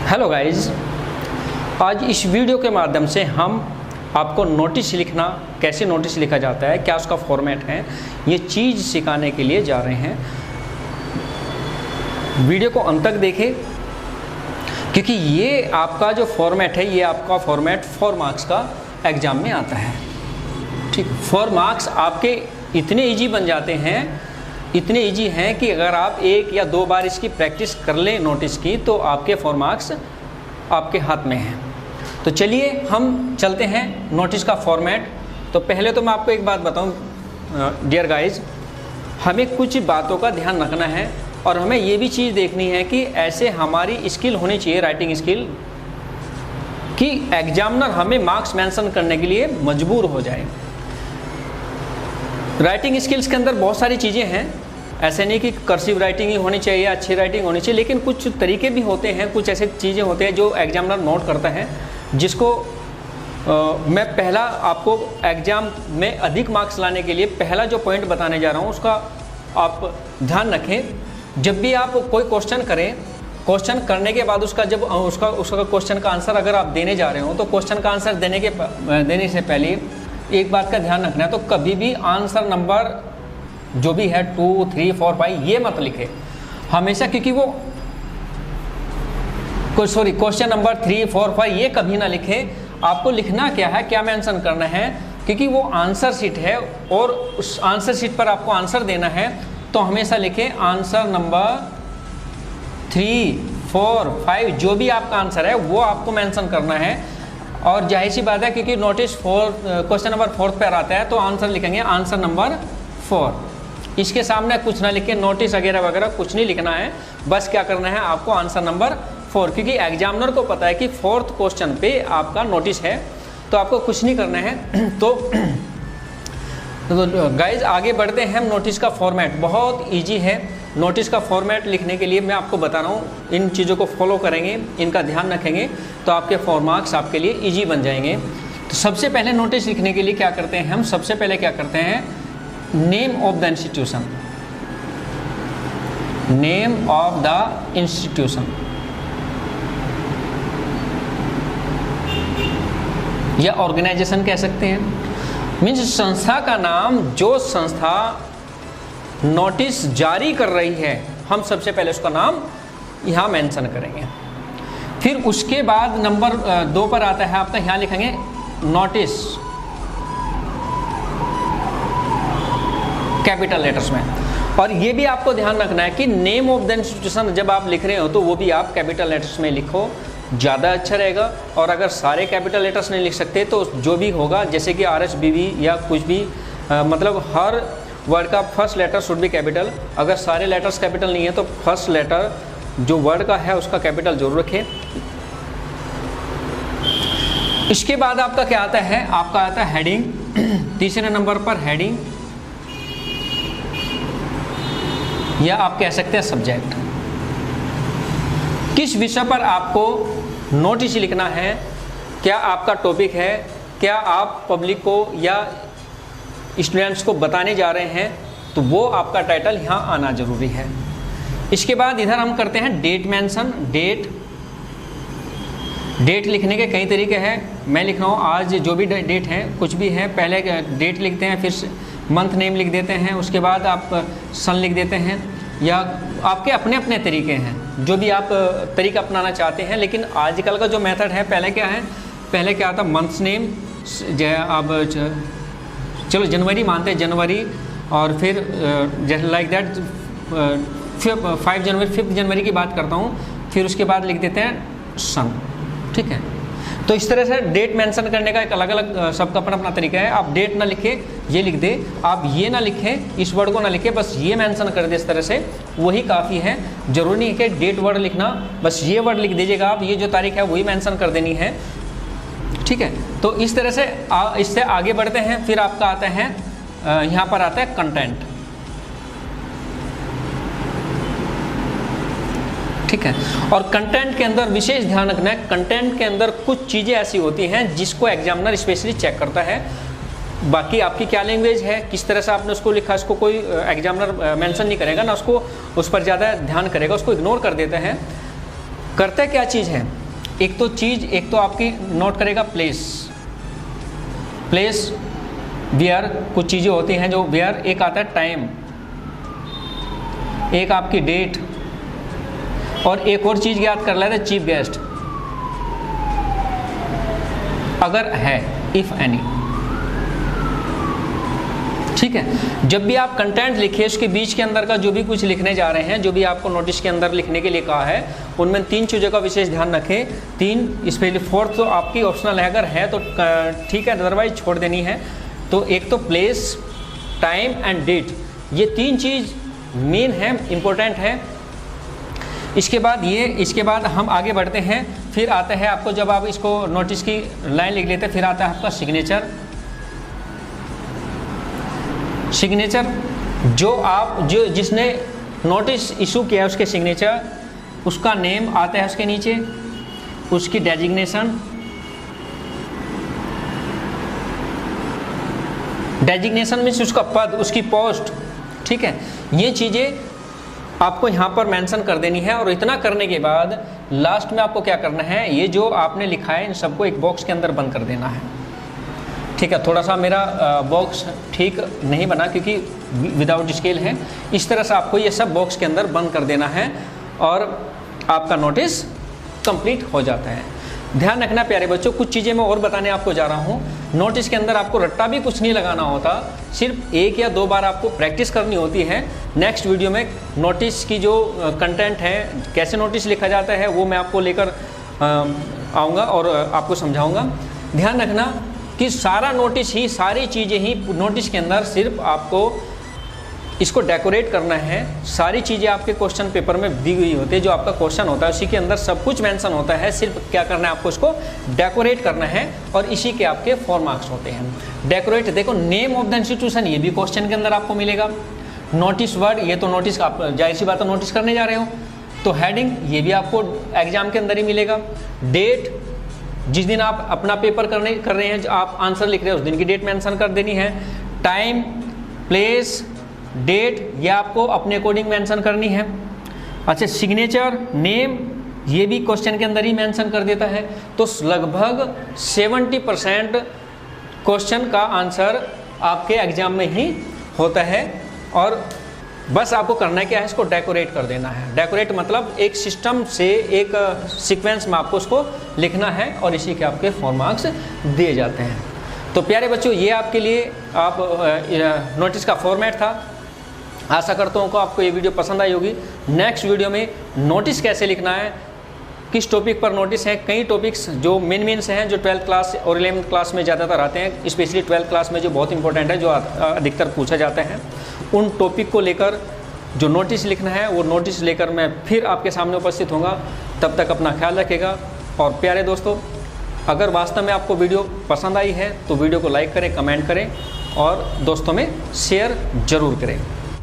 Hello guys, आज इस video के माध्यम से हम आपको नोटिस लिखना, कैसे नोटिस लिखा जाता है, क्या उसका फॉर्मेट है, ये चीज़ सिखाने के लिए जा रहे हैं। वीडियो को अंत तक देखें क्योंकि ये आपका जो फॉर्मेट है, ये आपका फॉर्मेट 4 मार्क्स का एग्ज़ाम में आता है। ठीक, 4 मार्क्स आपके इतने इजी बन जाते हैं, इतने इजी हैं कि अगर आप 1 या 2 बार इसकी प्रैक्टिस कर लें नोटिस की, तो आपके 4 मार्क्स आपके हाथ में हैं। तो चलिए हम चलते हैं नोटिस का फॉर्मेट। तो पहले तो मैं आपको एक बात बताऊं डियर गाइज, हमें कुछ बातों का ध्यान रखना है और हमें ये भी चीज़ देखनी है कि ऐसे हमारी स्किल होनी चाहिए, राइटिंग स्किल, कि एग्जामिनर हमें मार्क्स मेंशन करने के लिए मजबूर हो जाए। राइटिंग स्किल्स के अंदर बहुत सारी चीज़ें हैं, ऐसे नहीं कि कर्सिव राइटिंग ही होनी चाहिए, अच्छी राइटिंग होनी चाहिए, लेकिन कुछ तरीके भी होते हैं, कुछ ऐसे चीज़ें होते हैं जो एग्जामिनर नोट करता है, जिसको मैं पहला आपको एग्ज़ाम में अधिक मार्क्स लाने के लिए पहला जो पॉइंट बताने जा रहा हूँ उसका आप ध्यान रखें। जब भी आप कोई क्वेश्चन करें, क्वेश्चन करने के बाद उसका जब उसका क्वेश्चन का आंसर अगर आप देने जा रहे हो, तो क्वेश्चन का आंसर देने से पहले एक बात का ध्यान रखना है। तो कभी भी आंसर नंबर जो भी है 2, 3, 4, 5 ये मत लिखे हमेशा, क्योंकि वो क्वेश्चन नंबर 3, 4, 5 ये कभी ना लिखे। आपको लिखना क्या है, क्या मेंशन करना है, क्योंकि वो आंसर शीट है और उस आंसर शीट पर आपको आंसर देना है। तो हमेशा लिखें आंसर नंबर 3, 4, 5 जो भी आपका आंसर है वो आपको मेंशन करना है। और जाहिर सी बात है, क्योंकि नोटिस क्वेश्चन नंबर 4 पर आता है, तो आंसर लिखेंगे आंसर नंबर 4। इसके सामने कुछ ना लिखें, नोटिस वगैरह वगैरह कुछ नहीं लिखना है, बस क्या करना है आपको आंसर नंबर 4, क्योंकि एग्जामिनर को पता है कि 4th क्वेश्चन पे आपका नोटिस है, तो आपको कुछ नहीं करना है। तो गाइज आगे बढ़ते हैं। हम नोटिस का फॉर्मेट बहुत इजी है। नोटिस का फॉर्मेट लिखने के लिए मैं आपको बता रहा हूँ, इन चीज़ों को फॉलो करेंगे, इनका ध्यान रखेंगे, तो आपके 4 मार्क्स आपके लिए ईजी बन जाएंगे। तो सबसे पहले नोटिस लिखने के लिए क्या करते हैं हम, सबसे पहले क्या करते हैं, name of the institution, name of the institution या ऑर्गेनाइजेशन कह सकते हैं। मीन्स संस्था का नाम, जो संस्था नोटिस जारी कर रही है, हम सबसे पहले उसका नाम यहाँ मेंशन करेंगे। फिर उसके बाद नंबर 2 पर आता है आपका, यहाँ लिखेंगे नोटिस कैपिटल लेटर्स में। और ये भी आपको ध्यान रखना है कि नेम ऑफ द इंस्टीट्यूशन जब आप लिख रहे हो तो वो भी आप कैपिटल लेटर्स में लिखो, ज़्यादा अच्छा रहेगा। और अगर सारे कैपिटल लेटर्स नहीं लिख सकते तो जो भी होगा, जैसे कि RSBB या कुछ भी, मतलब हर वर्ड का first letter should be capital. अगर सारे लेटर्स कैपिटल नहीं है तो फर्स्ट लेटर जो वर्ड का है उसका कैपिटल जरूर रखें। इसके बाद आपका क्या आता है, आपका आता है हेडिंग। तीसरे नंबर पर हेडिंग, या आप कह सकते हैं सब्जेक्ट। किस विषय पर आपको नोटिस लिखना है, क्या आपका टॉपिक है, क्या आप पब्लिक को या स्टूडेंट्स को बताने जा रहे हैं, तो वो आपका टाइटल यहाँ आना जरूरी है। इसके बाद इधर हम करते हैं डेट मेंशन। डेट लिखने के कई तरीके हैं। मैं लिख रहा हूँ आज जो भी डेट है, कुछ भी है, पहले डेट लिखते हैं, फिर मंथ नेम लिख देते हैं, उसके बाद आप सन लिख देते हैं, या आपके अपने अपने तरीके हैं, जो भी आप तरीका अपनाना चाहते हैं। लेकिन आजकल का जो मेथड है, पहले क्या है, पहले क्या था, मंथ्स नेम, अब चलो जनवरी मानते हैं, जनवरी, और फिर जैसे लाइक दैट 5 जनवरी, 5 जनवरी की बात करता हूँ, फिर उसके बाद लिख देते हैं सन। ठीक है, तो इस तरह से डेट मेंशन करने का एक अलग अलग सबका अपना अपना तरीका है। आप डेट ना लिखे, ये लिख दे, आप ये ना लिखें, इस वर्ड को ना लिखे, बस ये मेंशन कर दे, इस तरह से वही काफ़ी है। जरूरी नहीं है कि डेट वर्ड लिखना, बस ये वर्ड लिख दीजिएगा आप, ये जो तारीख है वही मेंशन कर देनी है। ठीक है, तो इस तरह से इससे आगे बढ़ते हैं। फिर आपका आता है, यहाँ पर आता है कंटेंट। ठीक है, और कंटेंट के अंदर विशेष ध्यान रखना है, कंटेंट के अंदर कुछ चीज़ें ऐसी होती हैं जिसको एग्जामिनर स्पेशली चेक करता है। बाकी आपकी क्या लैंग्वेज है, किस तरह से आपने उसको लिखा, इसको कोई एग्जामिनर मेंशन नहीं करेगा ना, उसको उस पर ज़्यादा ध्यान करेगा, उसको इग्नोर कर देते हैं। करता क्या चीज़ है, एक तो आपकी नोट करेगा प्लेस वेयर, कुछ चीज़ें होती हैं जो वेयर, एक आता है टाइम, एक आपकी डेट, और एक और चीज़ याद कर लेते हैं चीफ गेस्ट अगर है, इफ एनी। ठीक है, जब भी आप कंटेंट लिखिए उसके बीच के अंदर का जो भी कुछ लिखने जा रहे हैं, जो भी आपको नोटिस के अंदर लिखने के लिए कहा है, उनमें 3 चीज़ों का विशेष ध्यान रखें। 3 स्पेशली, 4th तो आपकी ऑप्शनल है, अगर है तो ठीक है, अदरवाइज छोड़ देनी है। तो एक तो प्लेस, टाइम एंड डेट, ये 3 चीज़ मेन है, इम्पोर्टेंट है। इसके बाद हम आगे बढ़ते हैं। फिर आता है आपको, जब आप इसको नोटिस की लाइन लिख लेते हैं, फिर आता है आपका सिग्नेचर, जो जिसने नोटिस इशू किया उसके सिग्नेचर, उसका नेम आता है उसके नीचे, उसकी डेजिग्नेशन मीन्स उसका पद, उसकी पोस्ट। ठीक है, ये चीज़ें आपको यहाँ पर मेंशन कर देनी है। और इतना करने के बाद लास्ट में आपको क्या करना है, ये जो आपने लिखा है इन सबको एक बॉक्स के अंदर बंद कर देना है। ठीक है, थोड़ा सा मेरा बॉक्स ठीक नहीं बना क्योंकि विदाउट स्केल है। इस तरह से आपको ये सब बॉक्स के अंदर बंद कर देना है और आपका नोटिस कंप्लीट हो जाता है। ध्यान रखना प्यारे बच्चों, कुछ चीज़ें मैं और बताने आपको जा रहा हूँ। नोटिस के अंदर आपको रट्टा भी कुछ नहीं लगाना होता, सिर्फ 1 या 2 बार आपको प्रैक्टिस करनी होती है। नेक्स्ट वीडियो में नोटिस की जो कंटेंट है, कैसे नोटिस लिखा जाता है, वो मैं आपको लेकर आऊँगा और आपको समझाऊँगा। ध्यान रखना कि सारा नोटिस ही, सारी चीज़ें ही नोटिस के अंदर सिर्फ आपको इसको डेकोरेट करना है। सारी चीज़ें आपके क्वेश्चन पेपर में दी हुई होती है, जो आपका क्वेश्चन होता है उसी के अंदर सब कुछ मेंशन होता है। सिर्फ क्या करना है, आपको इसको डेकोरेट करना है और इसी के आपके 4 मार्क्स होते हैं। डेकोरेट, देखो नेम ऑफ द इंस्टीट्यूशन, ये भी क्वेश्चन के अंदर आपको मिलेगा। नोटिस वर्ड, ये तो नोटिस आप जाहिर सी बात है नोटिस करने जा रहे हो, तो हेडिंग ये भी आपको एग्जाम के अंदर ही मिलेगा। डेट, जिस दिन आप अपना पेपर कर रहे हैं, जो आप आंसर लिख रहे हैं उस दिन की डेट मेंशन कर देनी है। टाइम, प्लेस, डेट, ये आपको अपने अकॉर्डिंग मेंशन करनी है। अच्छा, सिग्नेचर, नेम, ये भी क्वेश्चन के अंदर ही मेंशन कर देता है। तो लगभग 70% क्वेश्चन का आंसर आपके एग्जाम में ही होता है और बस आपको करना क्या है, इसको डेकोरेट कर देना है। डेकोरेट मतलब एक सिस्टम से, एक सीक्वेंस में आपको उसको लिखना है और इसी के आपके 4 मार्क्स दिए जाते हैं। तो प्यारे बच्चों, ये आपके लिए आप नोटिस का फॉर्मेट था। आशा करता हूँ कि आपको ये वीडियो पसंद आई होगी। नेक्स्ट वीडियो में नोटिस कैसे लिखना है, किस टॉपिक पर नोटिस है, कई टॉपिक्स जो मेन से हैं, जो 12th क्लास और 11th क्लास में ज़्यादातर आते हैं, स्पेशली 12th क्लास में जो बहुत इंपॉर्टेंट है, जो अधिकतर पूछा जाते हैं, उन टॉपिक को लेकर जो नोटिस लिखना है वो नोटिस लेकर मैं फिर आपके सामने उपस्थित होऊंगा। तब तक अपना ख्याल रखिएगा। और प्यारे दोस्तों, अगर वास्तव में आपको वीडियो पसंद आई है तो वीडियो को लाइक करें, कमेंट करें और दोस्तों में शेयर ज़रूर करें।